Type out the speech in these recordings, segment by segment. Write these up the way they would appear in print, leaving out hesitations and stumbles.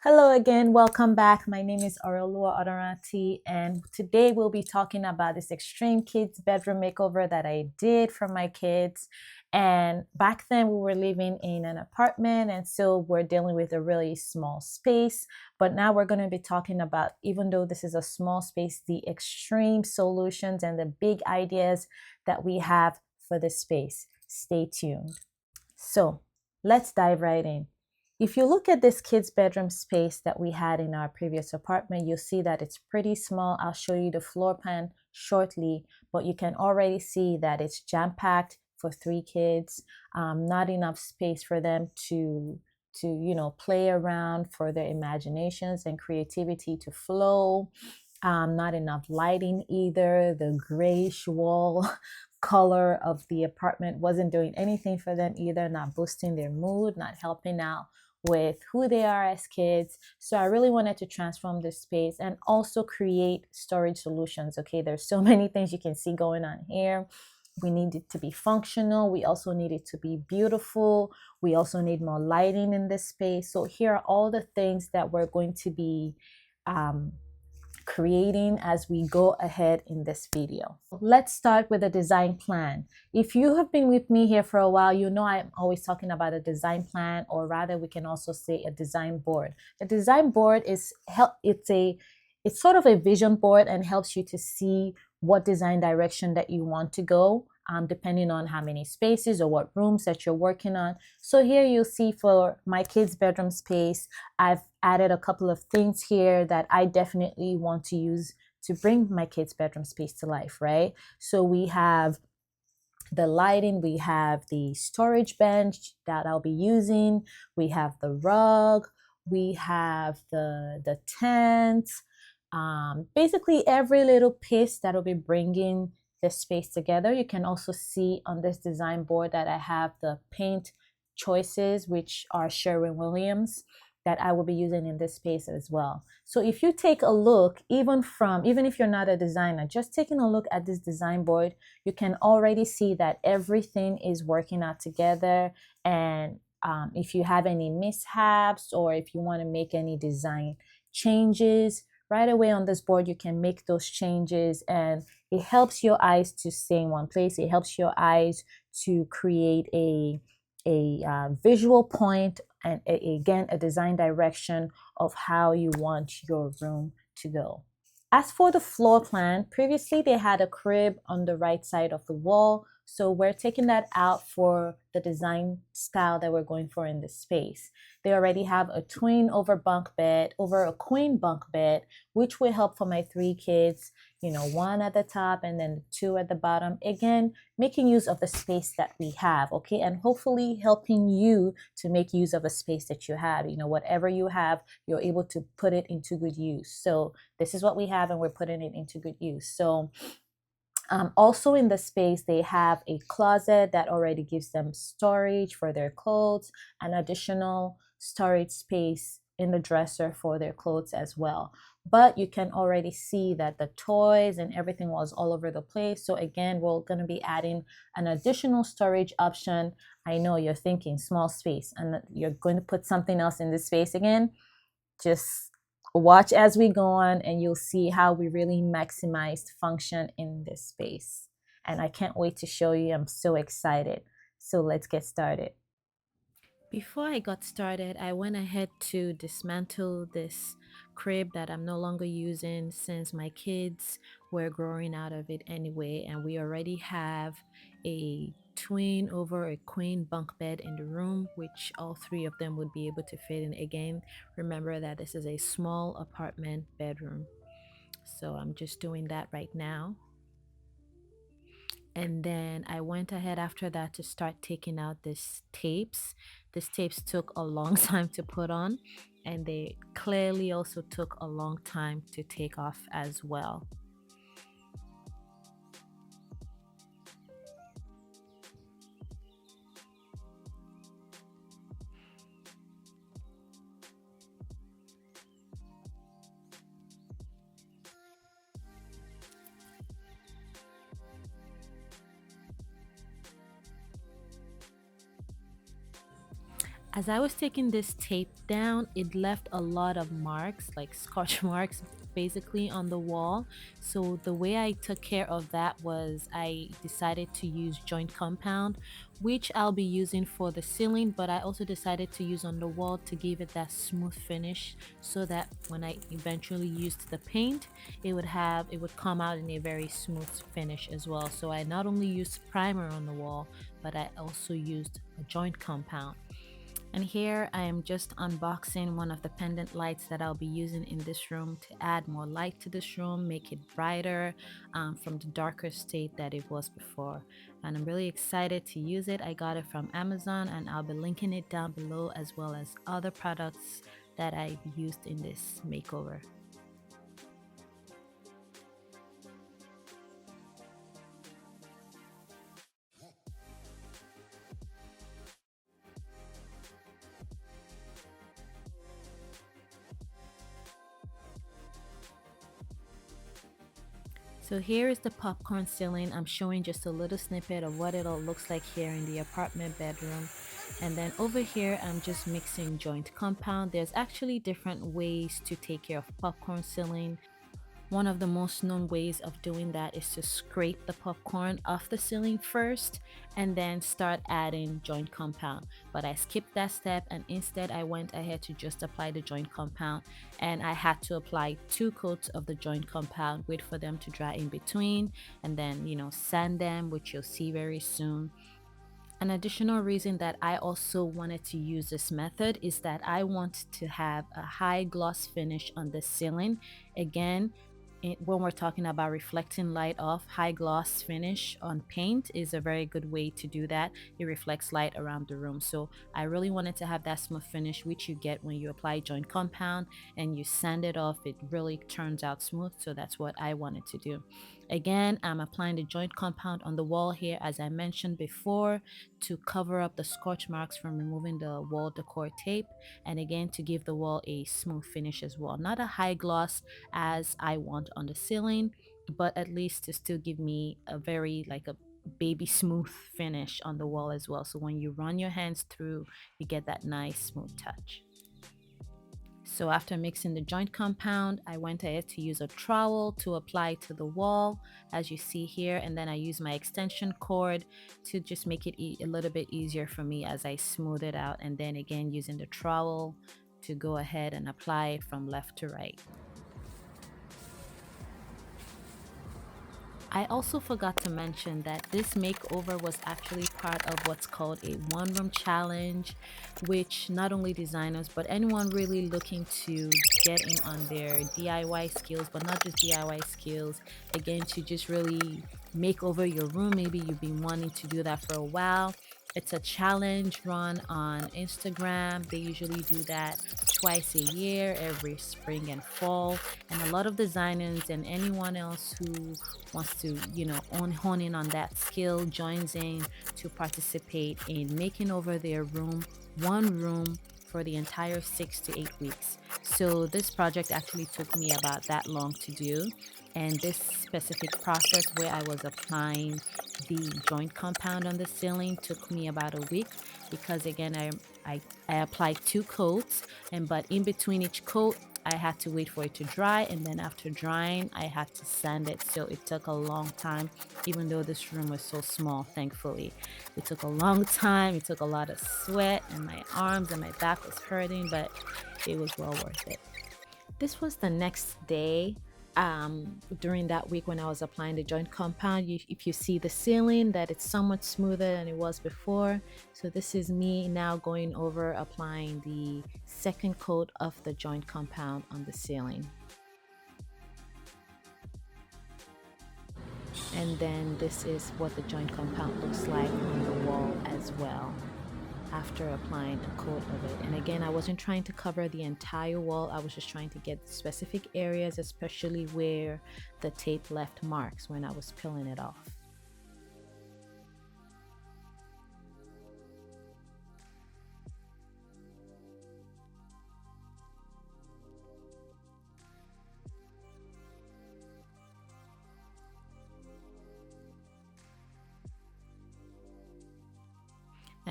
Hello again, welcome back. My name is Aurelua Odoranti, and today we'll be talking about this Extreme Kids Bedroom Makeover that I did for my kids. And back then, we were living in an apartment, and so we're dealing with a really small space. But now we're going to be talking about, even though this is a small space, the extreme solutions and the big ideas that we have for this space. Stay tuned. So, let's dive right in. If you look at this kids' bedroom space that we had in our previous apartment, you'll see that it's pretty small. I'll show you the floor plan shortly, but you can already see that it's jam-packed for 3 kids. Not enough space for them to play around, for their imaginations and creativity to flow. Not enough lighting either. The grayish wall color of the apartment wasn't doing anything for them either, not boosting their mood, not helping out with who they are as kids. So I really wanted to transform this space and also create storage solutions. Okay, there's so many things you can see going on here. We need it to be functional. We also need it to be beautiful. We also need more lighting in this space. So here are all the things that we're going to be creating as we go ahead in this video. Let's start with a design plan. If you have been with me here for a while, you know I'm always talking about a design plan, or rather we can also say a design board. A design board is it's sort of a vision board and helps you to see what design direction that you want to go, depending on how many spaces or what rooms that you're working on. So here you'll see for my kids' bedroom space, I've added a couple of things here that I definitely want to use to bring my kids' bedroom space to life, right? So we have the lighting, we have the storage bench that I'll be using, we have the rug, we have the tent, basically every little piece that will be bringing the space together. You can also see on this design board that I have the paint choices, which are Sherwin-Williams, that I will be using in this space as well. So if you take a look, even if you're not a designer, just taking a look at this design board, you can already see that everything is working out together. And if you have any mishaps, or if you want to make any design changes, right away on this board, you can make those changes, and it helps your eyes to stay in one place. It helps your eyes to create a visual point, and again, a design direction of how you want your room to go. As for the floor plan, previously they had a crib on the right side of the wall. So we're taking that out for the design style that we're going for in this space. They already have a twin over a queen bunk bed, which will help for my 3 kids, one at the top and then 2 at the bottom. Again, making use of the space that we have, okay? And hopefully helping you to make use of a space that you have. Whatever you have, you're able to put it into good use. So this is what we have, and we're putting it into good use. So also in the space, they have a closet that already gives them storage for their clothes, an additional storage space in the dresser for their clothes as well. But you can already see that the toys and everything was all over the place. So again, we're going to be adding an additional storage option. I know you're thinking small space and you're going to put something else in this space again. Just watch as we go on, and you'll see how we really maximized function in this space. And I can't wait to show you. I'm so excited. So let's get started. Before I got started, I went ahead to dismantle this crib that I'm no longer using, since my kids were growing out of it anyway, and we already have a twin over a queen bunk bed in the room, which all 3 of them would be able to fit in. Again, remember that this is a small apartment bedroom. So I'm just doing that right now. And then I went ahead after that to start taking out these tapes. These tapes took a long time to put on, and they clearly also took a long time to take off as well. As I was taking this tape down, it left a lot of marks, like scotch marks, basically on the wall. So the way I took care of that was I decided to use joint compound, which I'll be using for the ceiling, but I also decided to use on the wall to give it that smooth finish, so that when I eventually used the paint, it would come out in a very smooth finish as well. So I not only used primer on the wall, but I also used a joint compound. And here I am just unboxing one of the pendant lights that I'll be using in this room to add more light to this room, make it brighter from the darker state that it was before. And I'm really excited to use it. I got it from Amazon, and I'll be linking it down below, as well as other products that I used in this makeover. So here is the popcorn ceiling. I'm showing just a little snippet of what it all looks like here in the apartment bedroom. And then over here, I'm just mixing joint compound. There's actually different ways to take care of popcorn ceiling. One of the most known ways of doing that is to scrape the popcorn off the ceiling first and then start adding joint compound. But I skipped that step, and instead I went ahead to just apply the joint compound, and I had to apply 2 coats of the joint compound, wait for them to dry in between, and then sand them, which you'll see very soon. An additional reason that I also wanted to use this method is that I want to have a high gloss finish on the ceiling. Again, when we're talking about reflecting light off, high gloss finish on paint is a very good way to do that. It reflects light around the room. So I really wanted to have that smooth finish, which you get when you apply joint compound and you sand it off. It really turns out smooth. So that's what I wanted to do. Again, I'm applying the joint compound on the wall here, as I mentioned before, to cover up the scorch marks from removing the wall decor tape, and again to give the wall a smooth finish as well. Not a high gloss as I want on the ceiling, but at least to still give me a very like a baby smooth finish on the wall as well. So when you run your hands through, you get that nice smooth touch. So after mixing the joint compound, I went ahead to use a trowel to apply to the wall, as you see here, and then I use my extension cord to just make it a little bit easier for me as I smooth it out, and then again using the trowel to go ahead and apply it from left to right. I also forgot to mention that this makeover was actually part of what's called a one-room challenge, which not only designers but anyone really looking to get in on their DIY skills, but not just DIY skills, again, to just really make over your room. Maybe you've been wanting to do that for a while. It's a challenge run on Instagram. They usually do that twice a year, every spring and fall. And a lot of designers and anyone else who wants to, hone in on that skill joins in to participate in making over their room, one room, for the entire 6 to 8 weeks. So this project actually took me about that long to do. And this specific process where I was applying the joint compound on the ceiling took me about a week, because again, I applied 2 coats, and but in between each coat, I had to wait for it to dry, and then after drying, I had to sand it. So it took a long time, even though this room was so small, thankfully. It took a long time. It took a lot of sweat, and my arms and my back was hurting, but it was well worth it. This was the next day. During that week when I was applying the joint compound, if you see the ceiling, that it's somewhat smoother than it was before. So this is me now going over applying the second coat of the joint compound on the ceiling. And then this is what the joint compound looks like on the wall as well, after applying a coat of it. And again, I wasn't trying to cover the entire wall. I was just trying to get specific areas, especially where the tape left marks when I was peeling it off.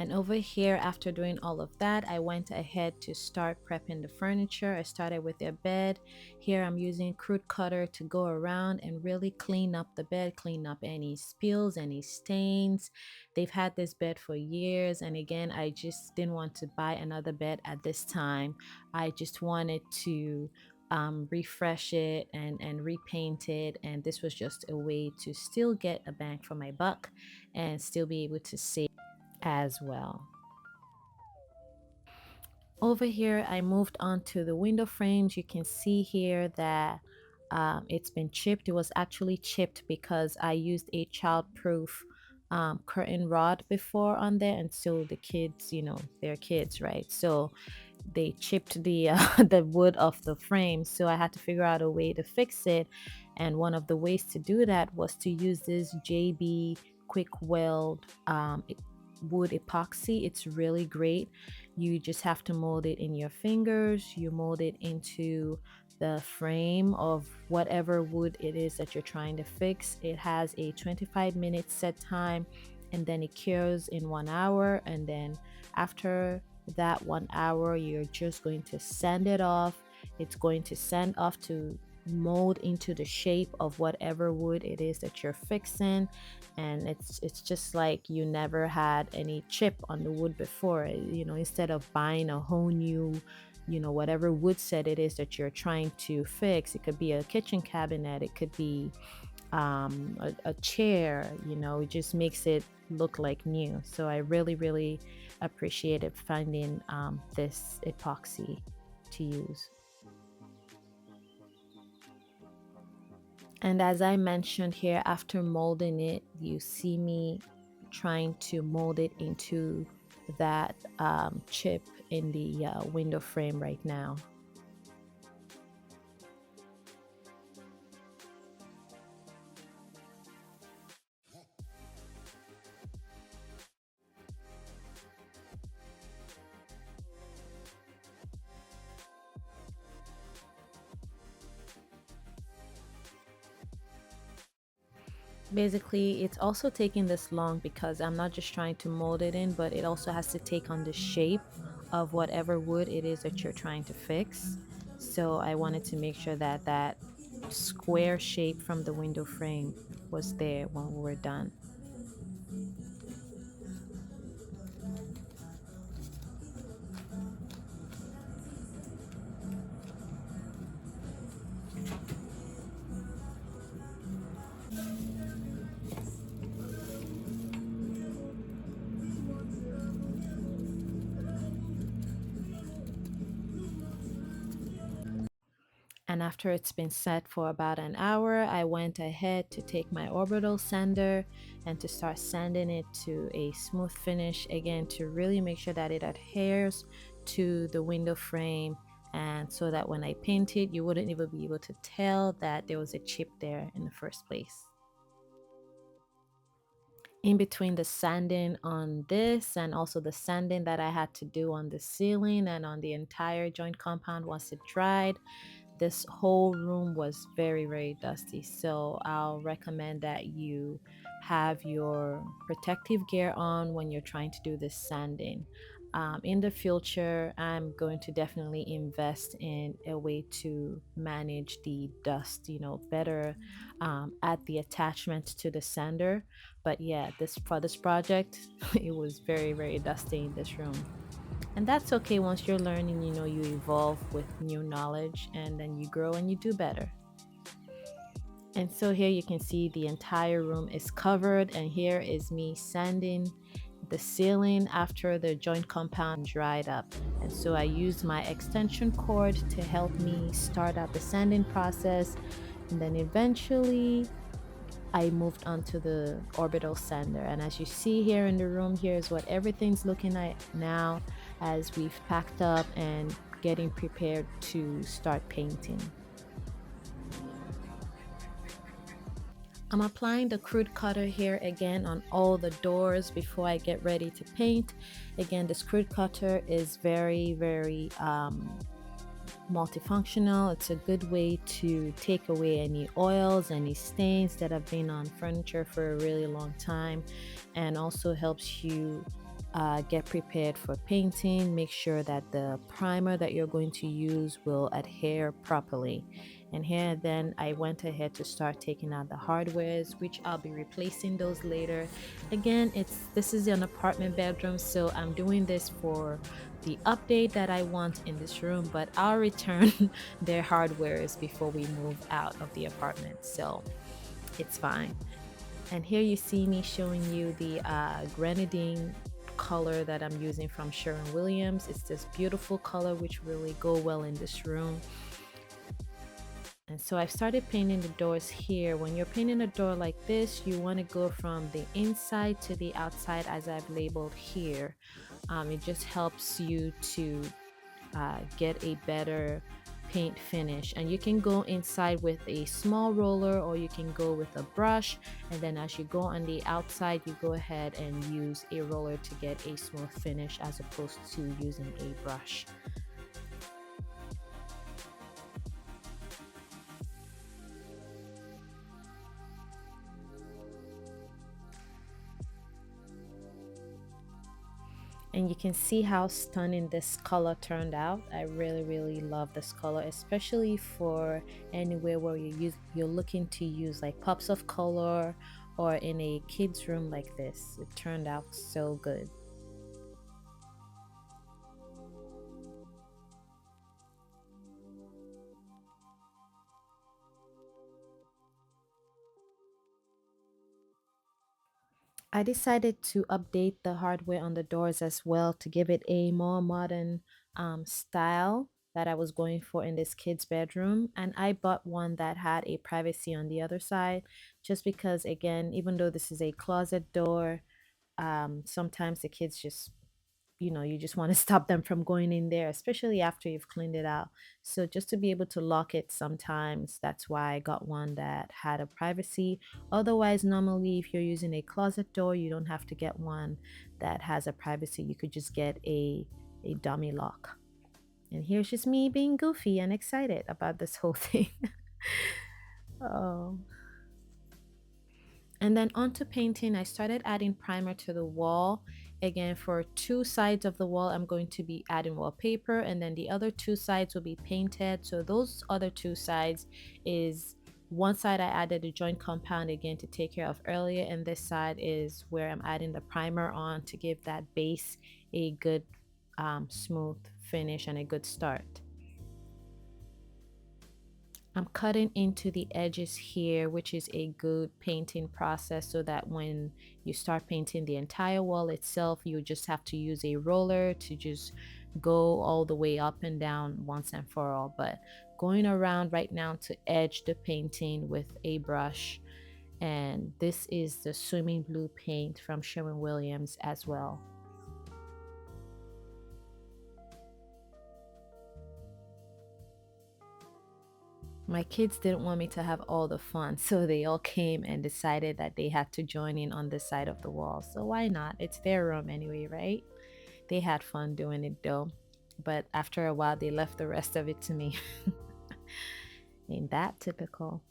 And over here, after doing all of that, I went ahead to start prepping the furniture. I started with their bed. Here I'm using crude cutter to go around and really clean up the bed, clean up any spills, any stains. They've had this bed for years, and again, I just didn't want to buy another bed at this time. I just wanted to refresh it and repaint it, and this was just a way to still get a bang for my buck and still be able to save as well. Over here, I moved on to the window frames. You can see here that it's been chipped. It was actually chipped because I used a childproof curtain rod before on there, and so the kids, you know, they're kids, right? So they chipped the the wood off the frame, so I had to figure out a way to fix it. And one of the ways to do that was to use this JB quick weld wood epoxy. It's really great. You just have to mold it in your fingers. You mold it into the frame of whatever wood it is that you're trying to fix. It has a 25-minute set time, and then it cures in 1 hour, and then after that 1 hour you're just going to sand it off. It's going to sand off to mold into the shape of whatever wood it is that you're fixing, and it's just like you never had any chip on the wood before. You know, instead of buying a whole new, you know, whatever wood set it is that you're trying to fix. It could be a kitchen cabinet, it could be a chair, you know, it just makes it look like new. So I really appreciated finding this epoxy to use. And as I mentioned here, after molding it, you see me trying to mold it into that chip in the window frame right now. Basically, it's also taking this long because I'm not just trying to mold it in, but it also has to take on the shape of whatever wood it is that you're trying to fix. So I wanted to make sure that that square shape from the window frame was there when we were done. And after it's been set for about an hour, I went ahead to take my orbital sander and to start sanding it to a smooth finish, again to really make sure that it adheres to the window frame, and so that when I paint it, you wouldn't even be able to tell that there was a chip there in the first place. In between the sanding on this and also the sanding that I had to do on the ceiling and on the entire joint compound once it dried, this whole room was very dusty. So I'll recommend that you have your protective gear on when you're trying to do this sanding. In the future, I'm going to definitely invest in a way to manage the dust, you know, better at the attachment to the sander. But yeah, this for this project, it was very dusty in this room. And that's okay. Once you're learning, you know, you evolve with new knowledge, and then you grow and you do better. And so here you can see the entire room is covered, and here is me sanding the ceiling after the joint compound dried up. And so I used my extension cord to help me start out the sanding process, and then eventually I moved on to the orbital sander. And as you see here in the room, here's what everything's looking like now as we've packed up and getting prepared to start painting. I'm applying the crude cutter here again on all the doors before I get ready to paint. Again, this crude cutter is very multifunctional. It's a good way to take away any oils, any stains that have been on furniture for a really long time, and also helps you get prepared for painting. Make sure that the primer that you're going to use will adhere properly. And here then I went ahead to start taking out the hardwares, which I'll be replacing those later. Again, this is an apartment bedroom, so I'm doing this for the update that I want in this room, but I'll return their hardwares before we move out of the apartment, so it's fine. And here you see me showing you the grenadine color that I'm using from Sherwin-Williams. It's this beautiful color which really go well in this room. And so I've started painting the doors here. When you're painting a door like this, you want to go from the inside to the outside as I've labeled here. It just helps you to get a better paint finish. And you can go inside with a small roller, or you can go with a brush, and then as you go on the outside you go ahead and use a roller to get a smooth finish as opposed to using a brush. And you can see how stunning this color turned out. I really love this color, especially for anywhere where you're looking to use like pops of color, or in a kid's room like this. It turned out so good. I decided to update the hardware on the doors as well to give it a more modern style that I was going for in this kid's bedroom. And I bought one that had a privacy on the other side, just because, again, even though this is a closet door, sometimes the kids just, you just want to stop them from going in there, especially after you've cleaned it out. So just to be able to lock it sometimes, that's why I got one that had a privacy. Otherwise, normally if you're using a closet door, you don't have to get one that has a privacy. You could just get a dummy lock. And here's just me being goofy and excited about this whole thing. Oh. And then onto painting, I started adding primer to the wall. Again, for two sides of the wall, I'm going to be adding wallpaper, and then the other two sides will be painted. So those other two sides is one side I added a joint compound again to take care of earlier, and this side is where I'm adding the primer on to give that base a good smooth finish and a good start. I'm cutting into the edges here, which is a good painting process, so that when you start painting the entire wall itself, you just have to use a roller to just go all the way up and down once and for all. But going around right now to edge the painting with a brush, and this is the swimming blue paint from Sherwin-Williams as well. My kids didn't want me to have all the fun, so they all came and decided that they had to join in on this side of the wall. So why not? It's their room anyway, right? They had fun doing it though. But after a while, they left the rest of it to me. Ain't that typical?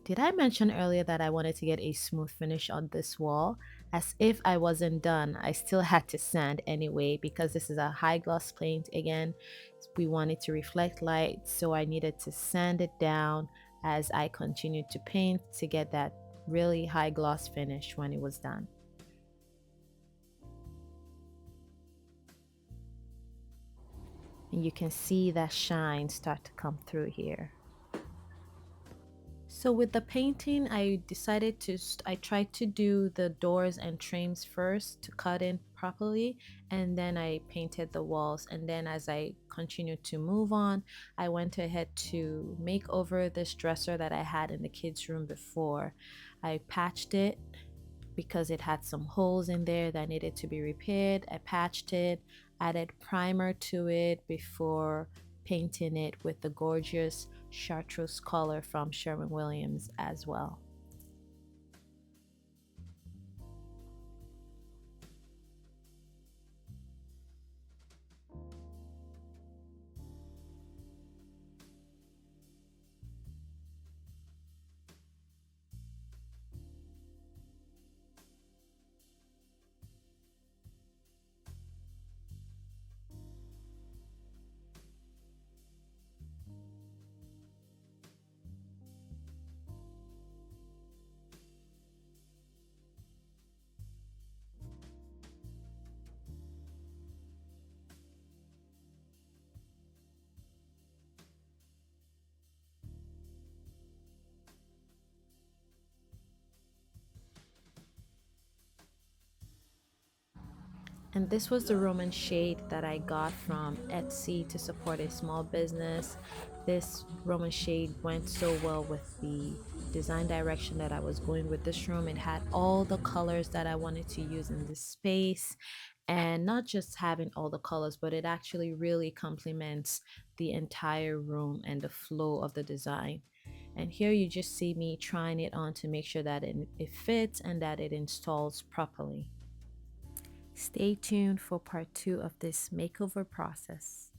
Did I mention earlier that I wanted to get a smooth finish on this wall? As if I wasn't done, I still had to sand anyway, because this is a high gloss paint again. We wanted to reflect light, so I needed to sand it down as I continued to paint to get that really high gloss finish when it was done. And you can see that shine start to come through here. So with the painting, I decided to, I tried to do the doors and trims first to cut in properly, and then I painted the walls. And then as I continued to move on, I went ahead to make over this dresser that I had in the kids' room before. I patched it because it had some holes in there that needed to be repaired. I patched it, added primer to it before painting it with the gorgeous chartreuse color from Sherwin-Williams as well. And this was the Roman shade that I got from Etsy to support a small business. This Roman shade went so well with the design direction that I was going with this room. It had all the colors that I wanted to use in this space. And not just having all the colors, but it actually really complements the entire room and the flow of the design. And here you just see me trying it on to make sure that it fits and that it installs properly. Stay tuned for part 2 of this makeover process.